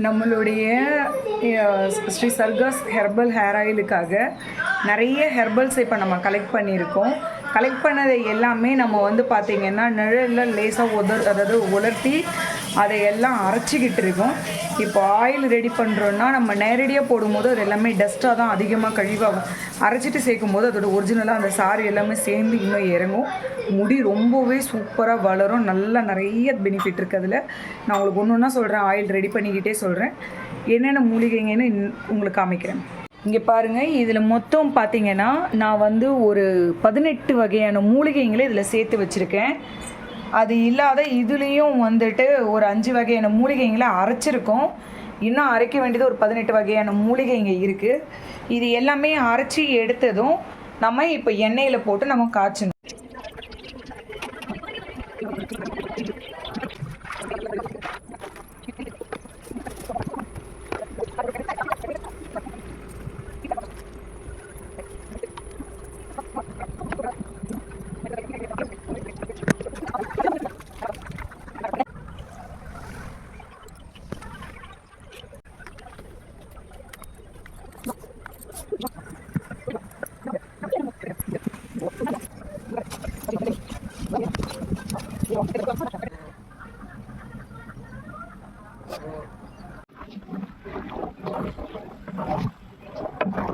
நம்மளுடைய Sri சர்காஸ் herbal hair ஆயிலுக்காக நிறைய herbals இப்போ நம்ம கலெக்ட் பண்ணியிருக்கோம். கலெக்ட் பண்ணதை எல்லாமே நம்ம வந்து பார்த்திங்கன்னா நிழலில் லேசாக உலர்த்தி அதை எல்லாம் அரைச்சிக்கிட்டு இருக்கோம். இப்போ ஆயில் ரெடி பண்ணுறோன்னா நம்ம நேரடியாக போடும்போது அது எல்லாமே டஸ்ட்டாக தான் அதிகமாக கழிவாகும். அரைச்சிட்டு சேர்க்கும் போது அதோட ஒரிஜினலாக அந்த சாறு எல்லாமே சேர்ந்து இன்னும் இறங்கும். முடி ரொம்பவே சூப்பராக வளரும். நல்லா நிறைய பெனிஃபிட் இருக்குது அதில். நான் உங்களுக்கு ஒன்று ஒன்றா சொல்கிறேன். ஆயில் ரெடி பண்ணிக்கிட்டே சொல்கிறேன். என்னென்ன மூலிகைங்கன்னு உங்களுக்கு காமிக்கிறேன். இங்கே பாருங்கள், இதில் மொத்தம் பார்த்திங்கன்னா நான் வந்து ஒரு 18 வகையான மூலிகைங்களை இதில் சேர்த்து வச்சுருக்கேன். அது இல்லாத இதுலேயும் வந்துட்டு ஒரு 5 வகையான மூலிகைங்களை அரைச்சிருக்கோம். இன்னும் அரைக்க வேண்டியது ஒரு 18 வகையான மூலிகைங்க இருக்குது. இது எல்லாமே அரைச்சி எடுத்ததும் நம்ம இப்போ எண்ணெயில் போட்டு நம்ம காய்ச்சணும்.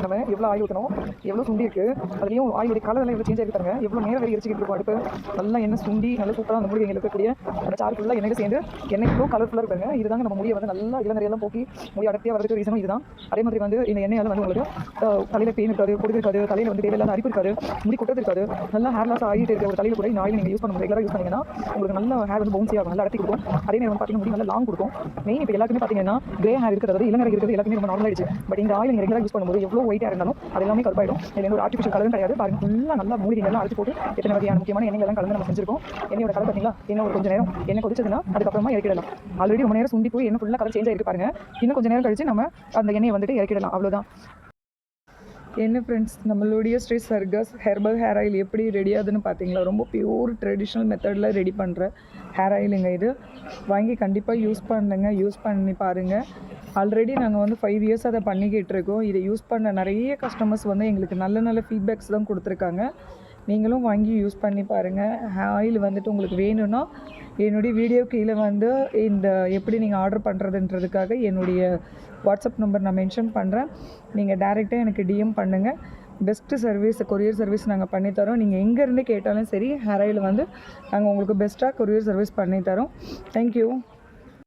நம்ம எவ்வளோ ஆயில் ஊற்றணும், எவ்வளோ சுண்டி இருக்குது, அதுலேயும் ஆயிலுடைய கலரெல்லாம் எவ்வளோ சேஞ்ச் ஆகிருக்காங்க, எவ்வளோ நேரம் வேறு எரிச்சிக்கிட்டு இருக்கும். அடுப்பு நல்லா எண்ணெய் சுண்டி நல்லா சூப்பராக அந்த மூலிகைகள் இருக்கக்கூடிய அந்த சாறு ஃபுல்லாக எண்ணெய் சேர்ந்து எண்ணெய் இவ்வளோ கலர்ஃபுல்லாக இருக்காங்க. இதுதாங்க நம்ம முடியை வந்து நல்லா இளநறையெல்லாம் போக்கி முடி அடர்த்தியாக வரதுக்கு ரீசனும் இதுதான். அதே மாதிரி வந்து இந்த எண்ணெயால் வந்து உங்களுக்கு தலையில் பெயின் இருக்காது, பொடுகு இருக்காது, தலையில் வந்து தேவையில்லாத அரிப்பு இருக்காது, முடி கொட்டது இருக்காது. நல்லா ஹேர் லாஸ் ஆகிட்டு இருக்க ஒரு தலையில் கூட இந்த ஆயில் நீங்கள் யூஸ் பண்ணும்போது ரெகுலராக யூஸ் பண்ணிங்கன்னா உங்களுக்கு நல்ல ஹேர் வந்து பவுன்சி ஆகும், நல்லா அடர்த்தி கொடுக்கும். அதே நேரம் பார்த்தீங்கன்னா முடி நல்லா லாங் கொடுக்கும். மெயின் இப்போ எல்லாருக்குமே பார்த்தீங்கன்னா கிரே ஹேர் இருக்கிறது, இளநரை இருக்கிறது எல்லாமே ரொம்ப நார்மல் ஆயிடுச்சு. பட் இந்த ஆயில் நீங்கள் ரெகுலராக யூஸ் பண்ணும்போது எவ்வளோ ஒயிட்டாக இருந்தாலும் அது எல்லாமே கருப்பாயிடும். இதில் ஒரு ஆர்டிஃபிஷியல் கலரும் கிடையாது. பாருங்க, ஃபுல்லாக நல்லா மூலிகைகள்லாம் அரைச்சி போட்டு எத்தனை வகையான முக்கியமான எண்ணெய்லாம் கலந்து நம்ம செஞ்சிருக்கோம். எண்ணெயோட கலர் பார்த்தீங்களா, இன்னும் ஒரு கொஞ்சம் நேரம் எண்ணெய் கொதிச்சதுன்னா அதுக்கப்புறமா இறக்கிடலாம். ஆல்ரெடி ரொம்ப நேரம் சுண்டி போய் எண்ணெய் ஃபுல்லாக கலர் சேஞ்ச் ஆகிருக்கு பாருங்க. இன்னும் கொஞ்சம் நேரம் கழிச்சு நம்ம அந்த எண்ணெயை வந்துட்டு இறக்கிடலாம். அவ்வளோதான். என்ன ஃப்ரெண்ட்ஸ், நம்மளுடைய ஸ்ரீ சர்காஸ் ஹெர்பல் ஹேர் ஆயில் எப்படி ரெடி ஆகுதுன்னு பார்த்தீங்களா? ரொம்ப பியூர் ட்ரெடிஷ்னல் மெத்தடில் ரெடி பண்ணுற ஹேர் ஆயிலுங்க இது. வாங்கி கண்டிப்பாக யூஸ் பண்ணுங்க, யூஸ் பண்ணி பாருங்கள். ஆல்ரெடி நாங்கள் வந்து 5 இயர்ஸ் அதை பண்ணிக்கிட்டு இருக்கோம். இதை யூஸ் பண்ண நிறைய கஸ்டமர்ஸ் வந்து எங்களுக்கு நல்ல நல்ல ஃபீட்பேக்ஸ் தான் கொடுத்துருக்காங்க. நீங்களும் வாங்கி யூஸ் பண்ணி பாருங்கள். ஆயில் வந்துட்டு உங்களுக்கு வேணும்னா என்னுடைய வீடியோ கீழே வந்து இந்த எப்படி நீங்கள் ஆர்டர் பண்ணுறதுன்றதுக்காக என்னுடைய வாட்ஸ்அப் நம்பர் நான் மென்ஷன் பண்ணுறேன். நீங்கள் டைரெக்டாக எனக்கு டிஎம் பண்ணுங்கள். பெஸ்ட்டு சர்வீஸ், கொரியர் சர்வீஸ் நாங்கள் பண்ணித்தரோம். நீங்கள் எங்கேருந்து கேட்டாலும் சரி, ஹேர் ஆயில் வந்து நாங்கள் உங்களுக்கு பெஸ்ட்டாக கொரியர் சர்வீஸ் பண்ணித்தரோம். தேங்க்யூ.